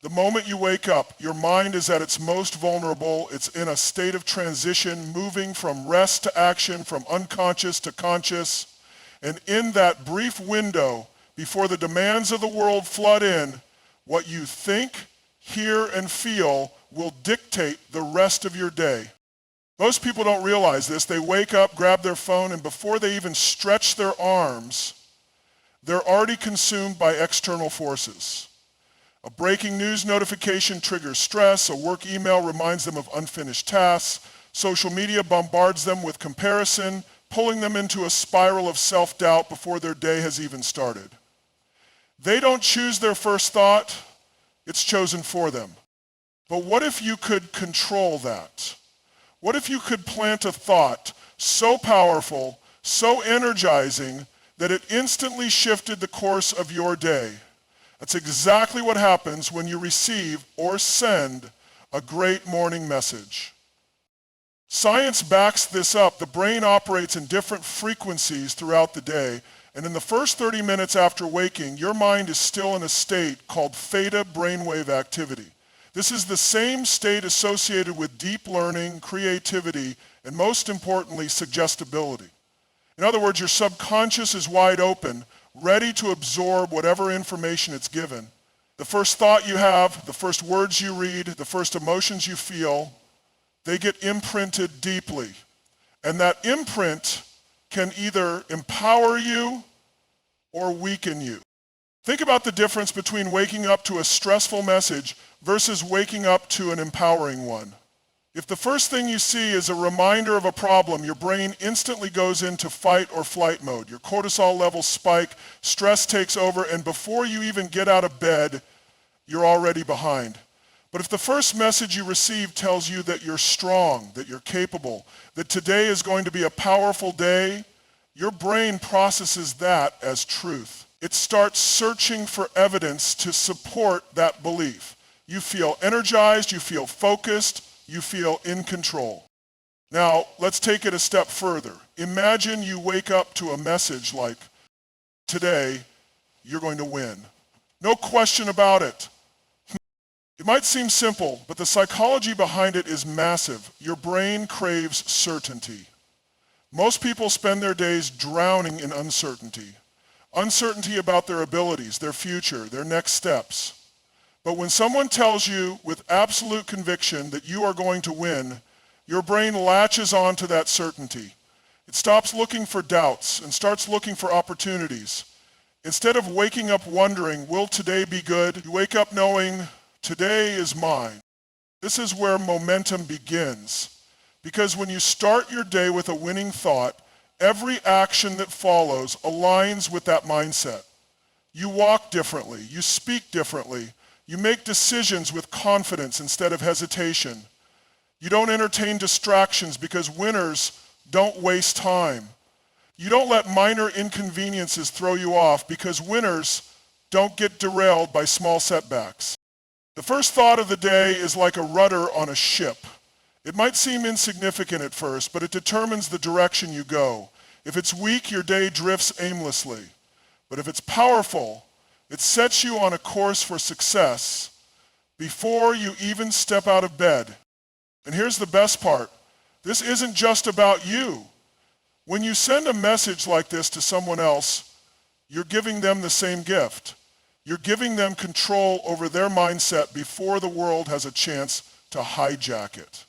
The moment you wake up, your mind is at its most vulnerable. It's in a state of transition, moving from rest to action, from unconscious to conscious. And in that brief window, before the demands of the world flood in, what you think, hear, and feel will dictate the rest of your day. Most people don't realize this. They wake up, grab their phone, and before they even stretch their arms, they're already consumed by external forces. A breaking news notification triggers stress. A work email reminds them of unfinished tasks. Social media bombards them with comparison, pulling them into a spiral of self-doubt before their day has even started. They don't choose their first thought. It's chosen for them. But what if you could control that? What if you could plant a thought so powerful, so energizing, that it instantly shifted the course of your day? That's exactly what happens when you receive or send a great morning message. Science backs this up. The brain operates in different frequencies throughout the day, and in the first 30 minutes after waking, your mind is still in a state called theta brainwave activity. This is the same state associated with deep learning, creativity, and most importantly, suggestibility. In other words, your subconscious is wide open, ready to absorb whatever information it's given. The first thought you have, the first words you read, the first emotions you feel, they get imprinted deeply. And that imprint can either empower you or weaken you. Think about the difference between waking up to a stressful message versus waking up to an empowering one. If the first thing you see is a reminder of a problem, your brain instantly goes into fight or flight mode. Your cortisol levels spike, stress takes over, and before you even get out of bed, you're already behind. But if the first message you receive tells you that you're strong, that you're capable, that today is going to be a powerful day, your brain processes that as truth. It starts searching for evidence to support that belief. You feel energized, you feel focused, you feel in control. Now, let's take it a step further. Imagine you wake up to a message like, today, you're going to win. No question about it. It might seem simple, but the psychology behind it is massive. Your brain craves certainty. Most people spend their days drowning in uncertainty. Uncertainty about their abilities, their future, their next steps. But when someone tells you with absolute conviction that you are going to win, your brain latches on to that certainty. It stops looking for doubts and starts looking for opportunities. Instead of waking up wondering, will today be good? You wake up knowing, today is mine. This is where momentum begins. Because when you start your day with a winning thought, every action that follows aligns with that mindset. You walk differently, you speak differently, you make decisions with confidence instead of hesitation. You don't entertain distractions because winners don't waste time. You don't let minor inconveniences throw you off because winners don't get derailed by small setbacks. The first thought of the day is like a rudder on a ship. It might seem insignificant at first, but it determines the direction you go. If it's weak, your day drifts aimlessly. But if it's powerful, it sets you on a course for success before you even step out of bed. And here's the best part. This isn't just about you. When you send a message like this to someone else, you're giving them the same gift. You're giving them control over their mindset before the world has a chance to hijack it.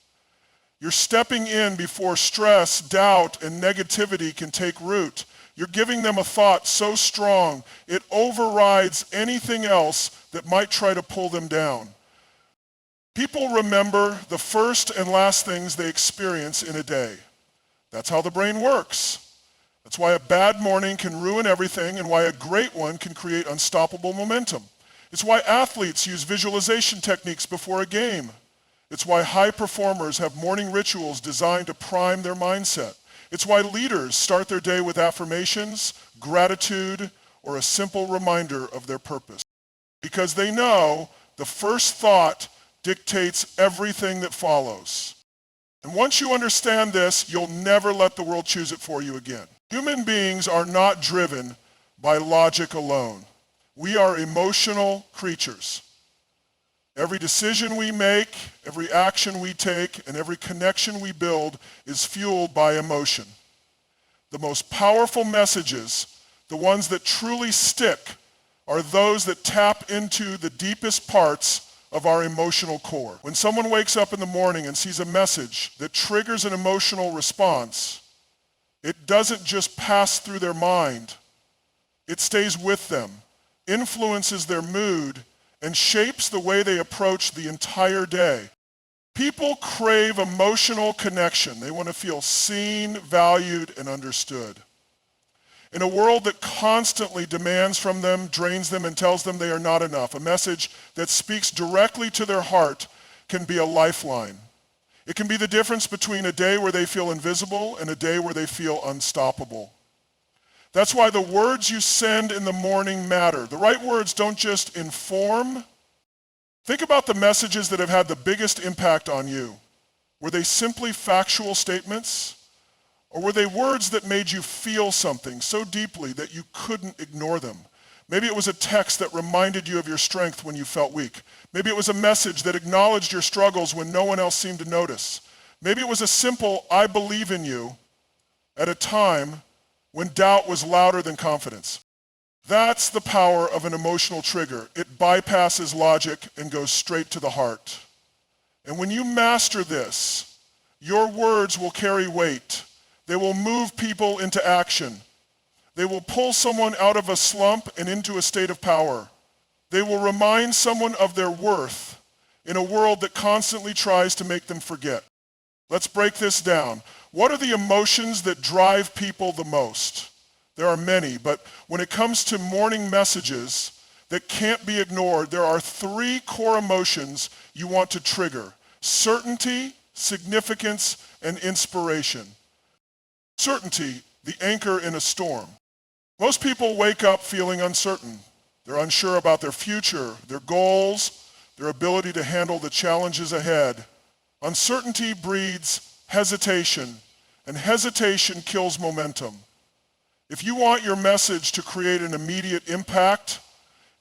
You're stepping in before stress, doubt, and negativity can take root. You're giving them a thought so strong, it overrides anything else that might try to pull them down. People remember the first and last things they experience in a day. That's how the brain works. That's why a bad morning can ruin everything and why a great one can create unstoppable momentum. It's why athletes use visualization techniques before a game. It's why high performers have morning rituals designed to prime their mindset. It's why leaders start their day with affirmations, gratitude, or a simple reminder of their purpose. Because they know the first thought dictates everything that follows. And once you understand this, you'll never let the world choose it for you again. Human beings are not driven by logic alone. We are emotional creatures. Every decision we make, every action we take, and every connection we build is fueled by emotion. The most powerful messages, the ones that truly stick, are those that tap into the deepest parts of our emotional core. When someone wakes up in the morning and sees a message that triggers an emotional response, it doesn't just pass through their mind. It stays with them, influences their mood, and shapes the way they approach the entire day. People crave emotional connection. They want to feel seen, valued, and understood. In a world that constantly demands from them, drains them, and tells them they are not enough, a message that speaks directly to their heart can be a lifeline. It can be the difference between a day where they feel invisible and a day where they feel unstoppable. That's why the words you send in the morning matter. The right words don't just inform. Think about the messages that have had the biggest impact on you. Were they simply factual statements? Or were they words that made you feel something so deeply that you couldn't ignore them? Maybe it was a text that reminded you of your strength when you felt weak. Maybe it was a message that acknowledged your struggles when no one else seemed to notice. Maybe it was a simple, "I believe in you," at a time when doubt was louder than confidence. That's the power of an emotional trigger. It bypasses logic and goes straight to the heart. And when you master this, your words will carry weight. They will move people into action. They will pull someone out of a slump and into a state of power. They will remind someone of their worth in a world that constantly tries to make them forget. Let's break this down. What are the emotions that drive people the most? There are many, but when it comes to morning messages that can't be ignored, there are 3 core emotions you want to trigger: certainty, significance, and inspiration. Certainty, the anchor in a storm. Most people wake up feeling uncertain. They're unsure about their future, their goals, their ability to handle the challenges ahead. Uncertainty breeds hesitation, and hesitation kills momentum. If you want your message to create an immediate impact,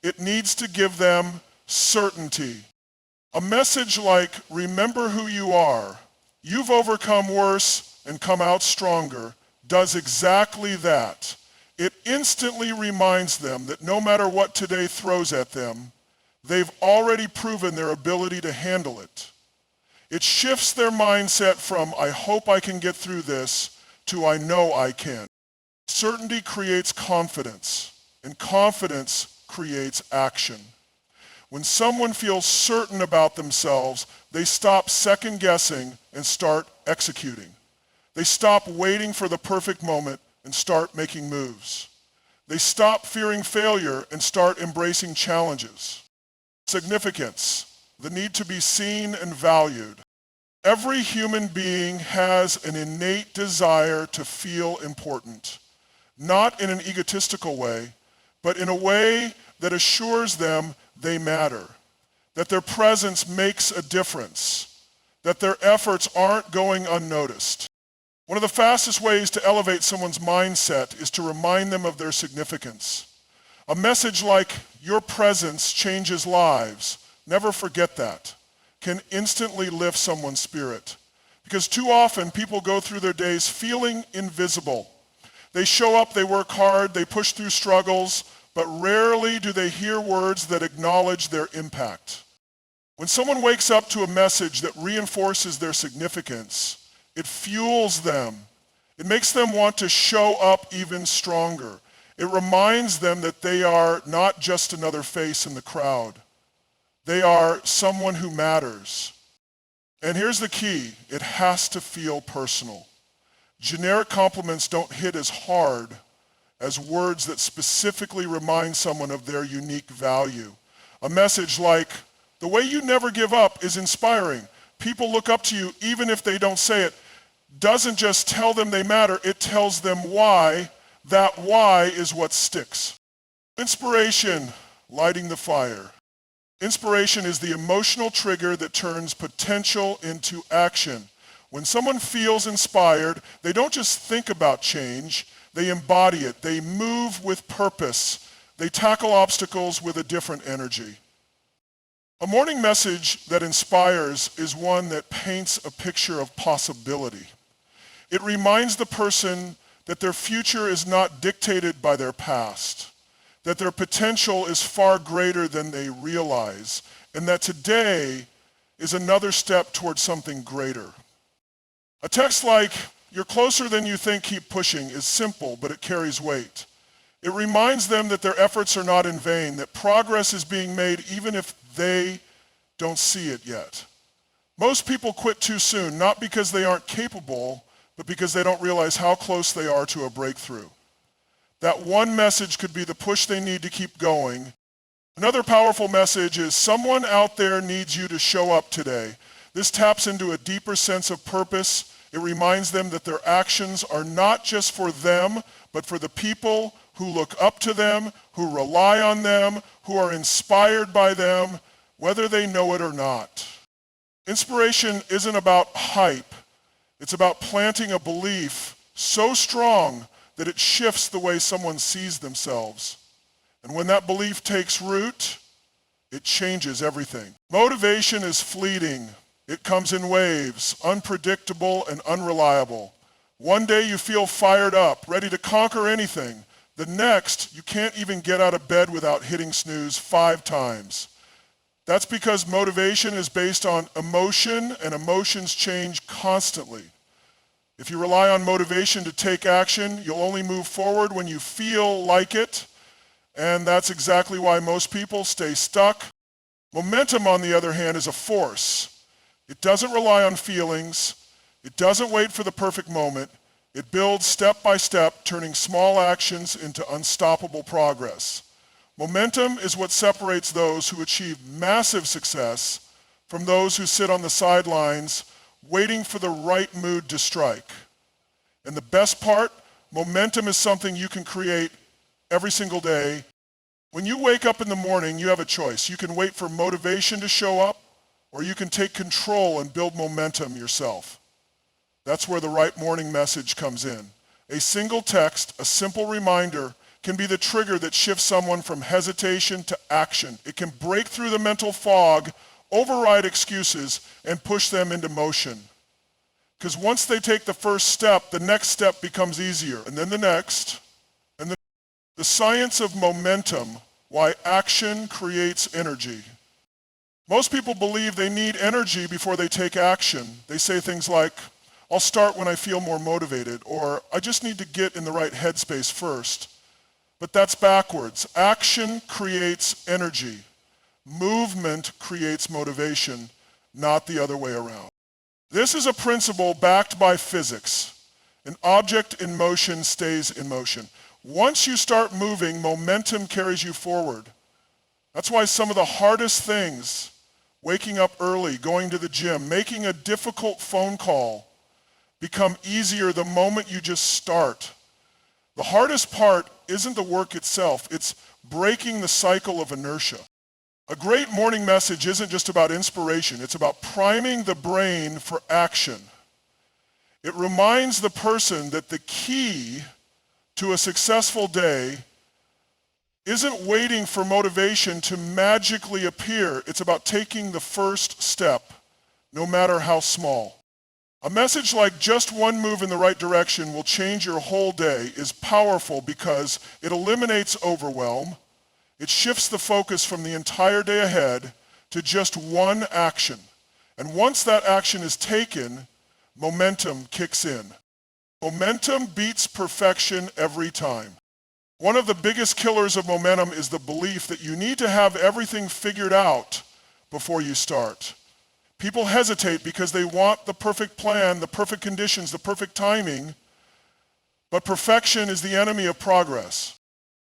it needs to give them certainty. A message like, "Remember who you are, you've overcome worse and come out stronger," does exactly that. It instantly reminds them that no matter what today throws at them, they've already proven their ability to handle it. It shifts their mindset from, "I hope I can get through this," to, "I know I can." Certainty creates confidence, and confidence creates action. When someone feels certain about themselves, they stop second guessing and start executing. They stop waiting for the perfect moment and start making moves. They stop fearing failure and start embracing challenges. Significance, the need to be seen and valued. Every human being has an innate desire to feel important, not in an egotistical way, but in a way that assures them they matter, that their presence makes a difference, that their efforts aren't going unnoticed. One of the fastest ways to elevate someone's mindset is to remind them of their significance. A message like, "Your presence changes lives, never forget that," can instantly lift someone's spirit. Because too often people go through their days feeling invisible. They show up, they work hard, they push through struggles, but rarely do they hear words that acknowledge their impact. When someone wakes up to a message that reinforces their significance, it fuels them. It makes them want to show up even stronger. It reminds them that they are not just another face in the crowd. They are someone who matters. And here's the key: it has to feel personal. Generic compliments don't hit as hard as words that specifically remind someone of their unique value. A message like, "The way you never give up is inspiring. People look up to you even if they don't say it," doesn't just tell them they matter, it tells them why. That why is what sticks. Inspiration, lighting the fire. Inspiration is the emotional trigger that turns potential into action. When someone feels inspired, they don't just think about change, they embody it. They move with purpose. They tackle obstacles with a different energy. A morning message that inspires is one that paints a picture of possibility. It reminds the person that their future is not dictated by their past, that their potential is far greater than they realize, and that today is another step towards something greater. A text like, "You're closer than you think, keep pushing," is simple, but it carries weight. It reminds them that their efforts are not in vain, that progress is being made even if they don't see it yet. Most people quit too soon, not because they aren't capable, but because they don't realize how close they are to a breakthrough. That one message could be the push they need to keep going. Another powerful message is, someone out there needs you to show up today. This taps into a deeper sense of purpose. It reminds them that their actions are not just for them, but for the people who look up to them, who rely on them, who are inspired by them, whether they know it or not. Inspiration isn't about hype. It's about planting a belief so strong that it shifts the way someone sees themselves. And when that belief takes root, it changes everything. Motivation is fleeting. It comes in waves, unpredictable and unreliable. One day you feel fired up, ready to conquer anything. The next, you can't even get out of bed without hitting snooze 5 times. That's because motivation is based on emotion, and emotions change constantly. If you rely on motivation to take action, you'll only move forward when you feel like it, and that's exactly why most people stay stuck. Momentum, on the other hand, is a force. It doesn't rely on feelings. It doesn't wait for the perfect moment. It builds step by step, turning small actions into unstoppable progress. Momentum is what separates those who achieve massive success from those who sit on the sidelines waiting for the right mood to strike. And the best part, momentum is something you can create every single day. When you wake up in the morning, you have a choice. You can wait for motivation to show up, or you can take control and build momentum yourself. That's where the right morning message comes in. A single text, a simple reminder, can be the trigger that shifts someone from hesitation to action. It can break through the mental fog, override excuses, and push them into motion. Because once they take the first step, the next step becomes easier, and then the next, and the science of momentum, why action creates energy. Most people believe they need energy before they take action. They say things like, "I'll start when I feel more motivated," or "I just need to get in the right headspace first." But that's backwards. Action creates energy. Movement creates motivation, not the other way around. This is a principle backed by physics. An object in motion stays in motion. Once you start moving, momentum carries you forward. That's why some of the hardest things, waking up early, going to the gym, making a difficult phone call, become easier the moment you just start. The hardest part isn't the work itself, it's breaking the cycle of inertia. A great morning message isn't just about inspiration, it's about priming the brain for action. It reminds the person that the key to a successful day isn't waiting for motivation to magically appear. It's about taking the first step, no matter how small. A message like "just one move in the right direction will change your whole day" is powerful because it eliminates overwhelm. It shifts the focus from the entire day ahead to just one action. And once that action is taken, momentum kicks in. Momentum beats perfection every time. One of the biggest killers of momentum is the belief that you need to have everything figured out before you start. People hesitate because they want the perfect plan, the perfect conditions, the perfect timing, but perfection is the enemy of progress.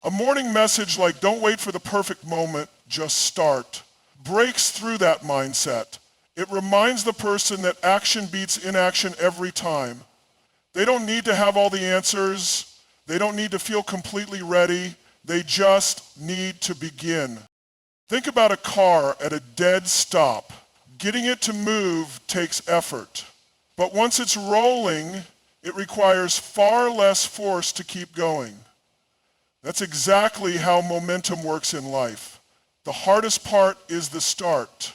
A morning message like "don't wait for the perfect moment, just start" breaks through that mindset. It reminds the person that action beats inaction every time. They don't need to have all the answers. They don't need to feel completely ready. They just need to begin. Think about a car at a dead stop. Getting it to move takes effort. But once it's rolling, it requires far less force to keep going. That's exactly how momentum works in life. The hardest part is the start.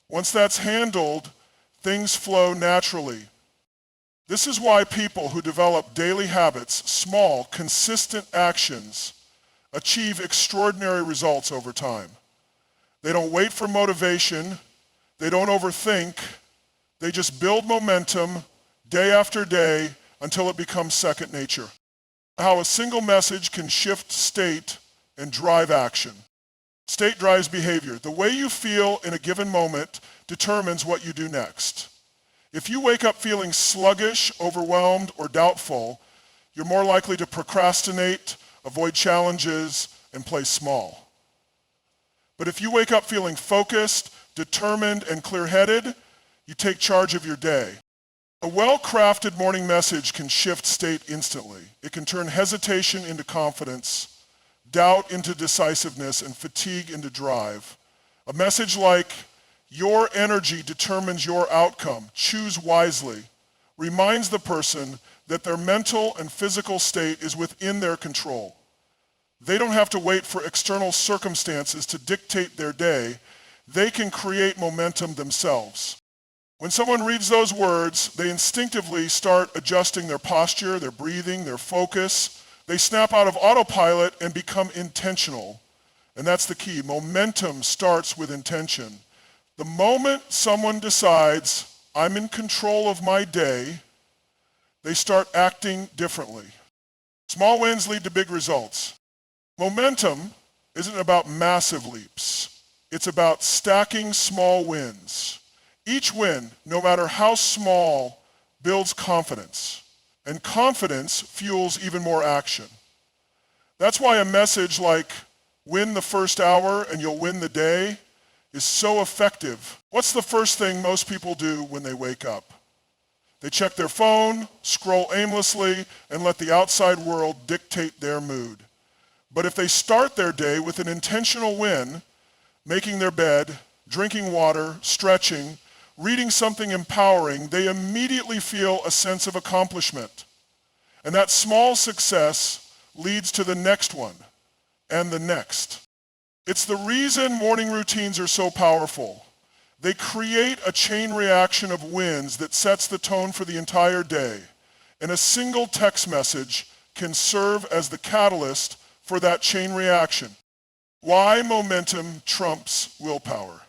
Once that's handled, things flow naturally. This is why people who develop daily habits, small, consistent actions, achieve extraordinary results over time. They don't wait for motivation. They don't overthink. They just build momentum day after day until it becomes second nature. How a single message can shift state and drive action. State drives behavior. The way you feel in a given moment determines what you do next. If you wake up feeling sluggish, overwhelmed, or doubtful, you're more likely to procrastinate, avoid challenges, and play small. But if you wake up feeling focused, determined, and clear-headed, you take charge of your day. A well-crafted morning message can shift state instantly. It can turn hesitation into confidence, doubt into decisiveness, and fatigue into drive. A message like, "Your energy determines your outcome. Choose wisely," reminds the person that their mental and physical state is within their control. They don't have to wait for external circumstances to dictate their day. They can create momentum themselves. When someone reads those words, they instinctively start adjusting their posture, their breathing, their focus. They snap out of autopilot and become intentional. And that's the key. Momentum starts with intention. The moment someone decides, "I'm in control of my day," they start acting differently. Small wins lead to big results. Momentum isn't about massive leaps. It's about stacking small wins. Each win, no matter how small, builds confidence. And confidence fuels even more action. That's why a message like, "Win the first hour and you'll win the day," is so effective. What's the first thing most people do when they wake up? They check their phone, scroll aimlessly, and let the outside world dictate their mood. But if they start their day with an intentional win, making their bed, drinking water, stretching, reading something empowering, they immediately feel a sense of accomplishment. And that small success leads to the next one and the next. It's the reason morning routines are so powerful. They create a chain reaction of wins that sets the tone for the entire day. And a single text message can serve as the catalyst for that chain reaction. Why momentum trumps willpower?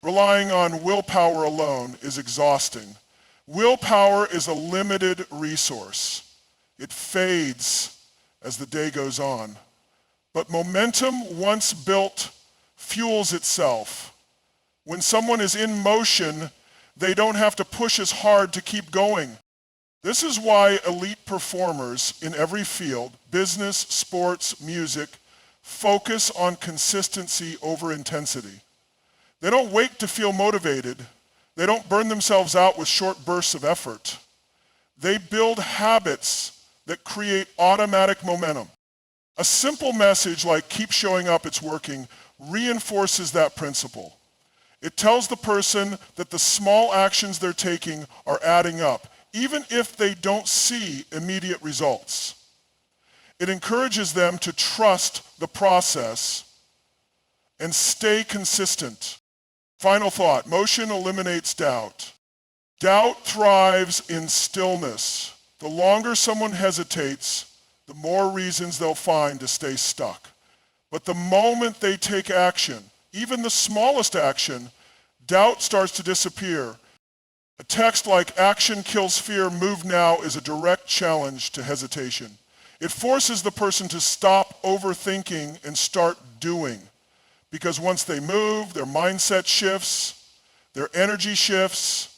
Relying on willpower alone is exhausting. Willpower is a limited resource. It fades as the day goes on. But momentum, once built, fuels itself. When someone is in motion, they don't have to push as hard to keep going. This is why elite performers in every field, business, sports, music, focus on consistency over intensity. They don't wait to feel motivated. They don't burn themselves out with short bursts of effort. They build habits that create automatic momentum. A simple message like "keep showing up, it's working" reinforces that principle. It tells the person that the small actions they're taking are adding up, even if they don't see immediate results. It encourages them to trust the process and stay consistent. Final thought, motion eliminates doubt. Doubt thrives in stillness. The longer someone hesitates, the more reasons they'll find to stay stuck. But the moment they take action, even the smallest action, doubt starts to disappear. A text like "action kills fear, move now" is a direct challenge to hesitation. It forces the person to stop overthinking and start doing. Because once they move, their mindset shifts, their energy shifts,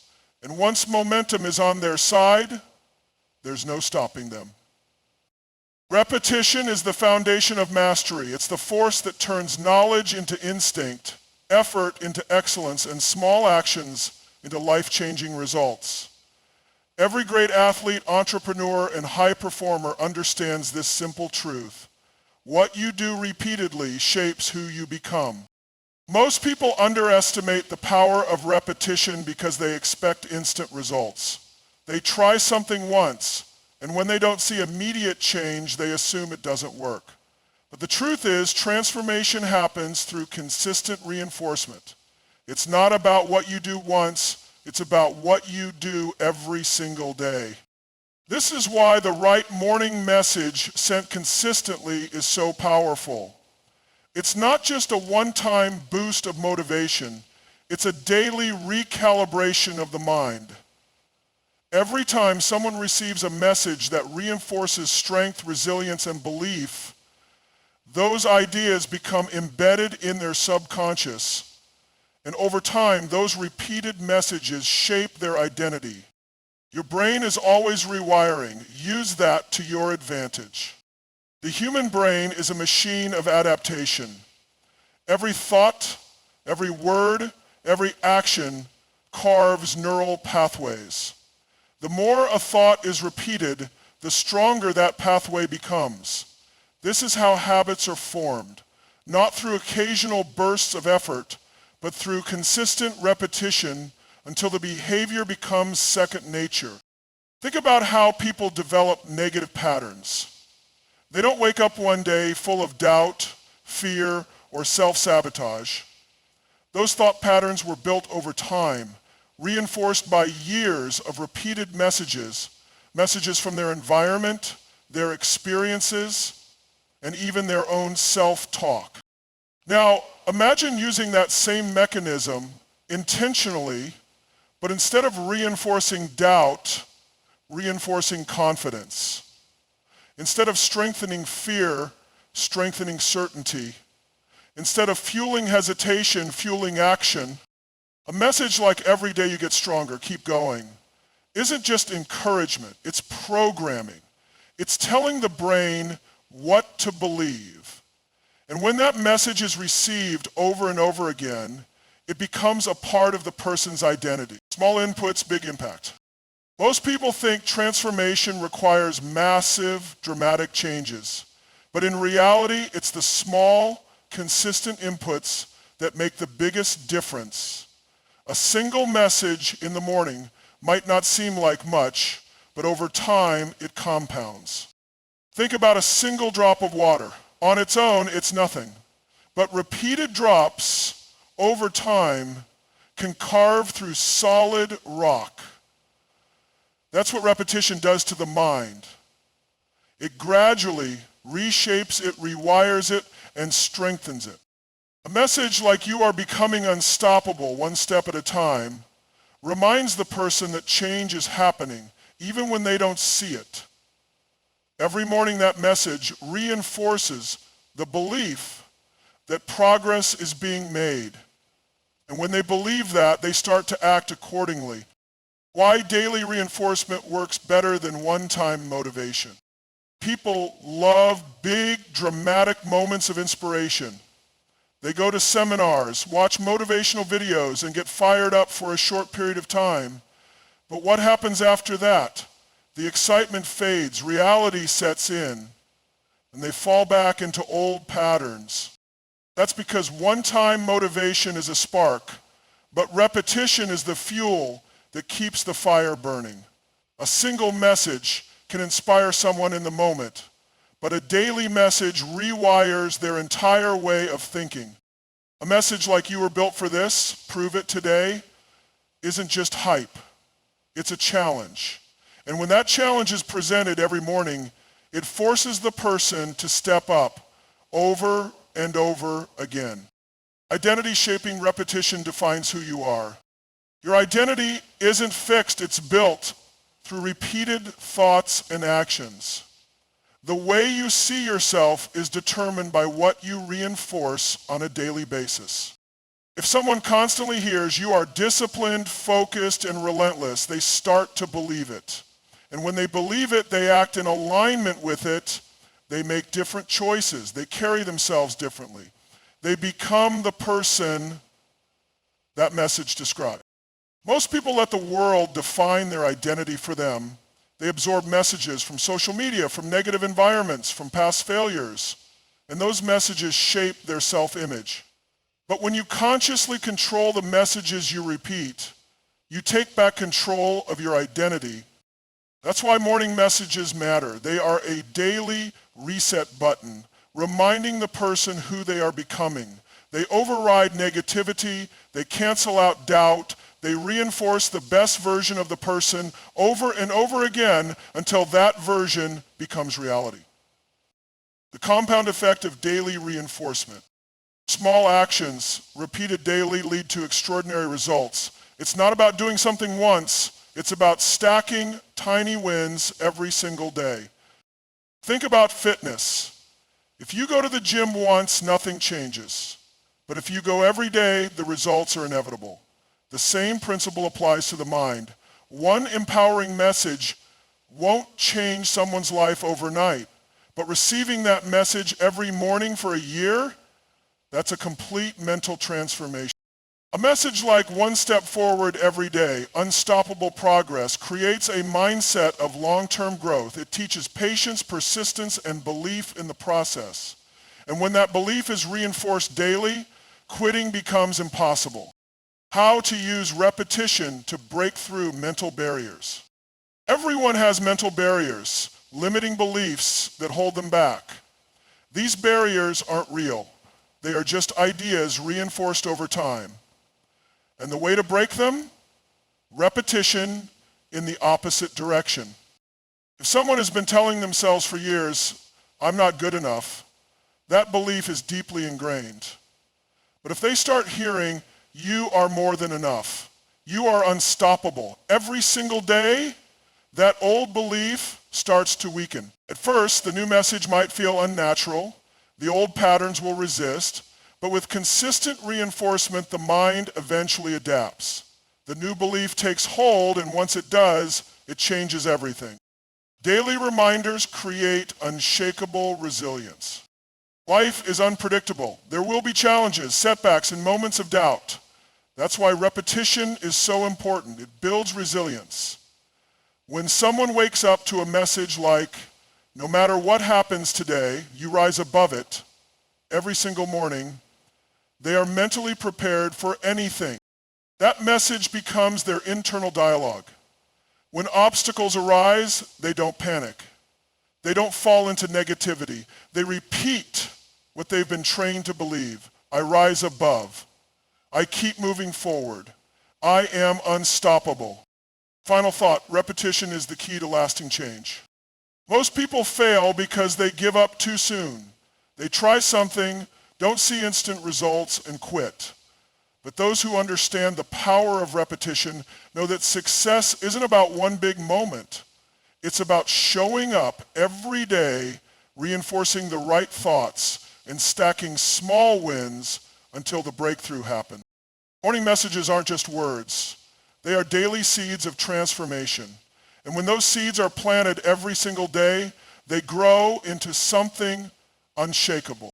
and once momentum is on their side, there's no stopping them. Repetition is the foundation of mastery. It's the force that turns knowledge into instinct, effort into excellence, and small actions into life-changing results. Every great athlete, entrepreneur, and high performer understands this simple truth. What you do repeatedly shapes who you become. Most people underestimate the power of repetition because they expect instant results. They try something once, and when they don't see immediate change, they assume it doesn't work. But the truth is, transformation happens through consistent reinforcement. It's not about what you do once, it's about what you do every single day. This is why the right morning message sent consistently is so powerful. It's not just a one-time boost of motivation, it's a daily recalibration of the mind. Every time someone receives a message that reinforces strength, resilience, and belief, those ideas become embedded in their subconscious. And over time, those repeated messages shape their identity. Your brain is always rewiring. Use that to your advantage. The human brain is a machine of adaptation. Every thought, every word, every action carves neural pathways. The more a thought is repeated, the stronger that pathway becomes. This is how habits are formed, not through occasional bursts of effort, but through consistent repetition until the behavior becomes second nature. Think about how people develop negative patterns. They don't wake up one day full of doubt, fear, or self-sabotage. Those thought patterns were built over time, reinforced by years of repeated messages from their environment, their experiences, and even their own self-talk. Now, imagine using that same mechanism intentionally, but instead of reinforcing doubt, reinforcing confidence. Instead of strengthening fear, strengthening certainty. Instead of fueling hesitation, fueling action. A message like "every day you get stronger, keep going" isn't just encouragement, it's programming. It's telling the brain what to believe. And when that message is received over and over again, it becomes a part of the person's identity. Small inputs, big impact. Most people think transformation requires massive, dramatic changes. But in reality, it's the small, consistent inputs that make the biggest difference. A single message in the morning might not seem like much, but over time, it compounds. Think about a single drop of water. On its own, it's nothing. But repeated drops over time can carve through solid rock. That's what repetition does to the mind. It gradually reshapes it, rewires it, and strengthens it. A message like "you are becoming unstoppable one step at a time" reminds the person that change is happening, even when they don't see it. Every morning that message reinforces the belief that progress is being made. And when they believe that, they start to act accordingly. Why daily reinforcement works better than one-time motivation. People love big, dramatic moments of inspiration. They go to seminars, watch motivational videos, and get fired up for a short period of time. But what happens after that? The excitement fades, reality sets in, and they fall back into old patterns. That's because one-time motivation is a spark, but repetition is the fuel that keeps the fire burning. A single message can inspire someone in the moment, but a daily message rewires their entire way of thinking. A message like "you were built for this, prove it today" isn't just hype. It's a challenge. And when that challenge is presented every morning, it forces the person to step up over and over again. Identity shaping repetition defines who you are. Your identity isn't fixed, it's built through repeated thoughts and actions. The way you see yourself is determined by what you reinforce on a daily basis. If someone constantly hears "you are disciplined, focused, and relentless," they start to believe it. And when they believe it, they act in alignment with it. They make different choices. They carry themselves differently. They become the person that message describes. Most people let the world define their identity for them. They absorb messages from social media, from negative environments, from past failures, and those messages shape their self-image. But when you consciously control the messages you repeat, you take back control of your identity. That's why morning messages matter. They are a daily reset button. reminding the person who they are becoming. They override negativity, they cancel out doubt, they reinforce the best version of the person over and over again until that version becomes reality. The compound effect of daily reinforcement. Small actions repeated daily lead to extraordinary results. It's not about doing something once, it's about stacking tiny wins every single day. Think about fitness. If you go to the gym once, nothing changes. But if you go every day, the results are inevitable. The same principle applies to the mind. One empowering message won't change someone's life overnight, but receiving that message every morning for a year, that's a complete mental transformation. A message like one step forward every day, unstoppable progress, creates a mindset of long-term growth. It teaches patience, persistence, and belief in the process. And when that belief is reinforced daily, quitting becomes impossible. How to use repetition to break through mental barriers. Everyone has mental barriers, limiting beliefs that hold them back. These barriers aren't real. They are just ideas reinforced over time. And the way to break them? Repetition in the opposite direction. If someone has been telling themselves for years, I'm not good enough, that belief is deeply ingrained. But if they start hearing, you are more than enough, you are unstoppable, every single day, that old belief starts to weaken. At first, the new message might feel unnatural, the old patterns will resist, but with consistent reinforcement, the mind eventually adapts. The new belief takes hold, and once it does, it changes everything. Daily reminders create unshakable resilience. Life is unpredictable. There will be challenges, setbacks, and moments of doubt. That's why repetition is so important. It builds resilience. When someone wakes up to a message like, no matter what happens today, you rise above it, every single morning, they are mentally prepared for anything. That message becomes their internal dialogue. When obstacles arise, they don't panic. They don't fall into negativity. They repeat what they've been trained to believe. I rise above. I keep moving forward. I am unstoppable. Final thought, repetition is the key to lasting change. Most people fail because they give up too soon. They try something, don't see instant results, and quit. But those who understand the power of repetition know that success isn't about one big moment. It's about showing up every day, reinforcing the right thoughts, and stacking small wins until the breakthrough happens. Morning messages aren't just words. They are daily seeds of transformation. And when those seeds are planted every single day, they grow into something unshakable.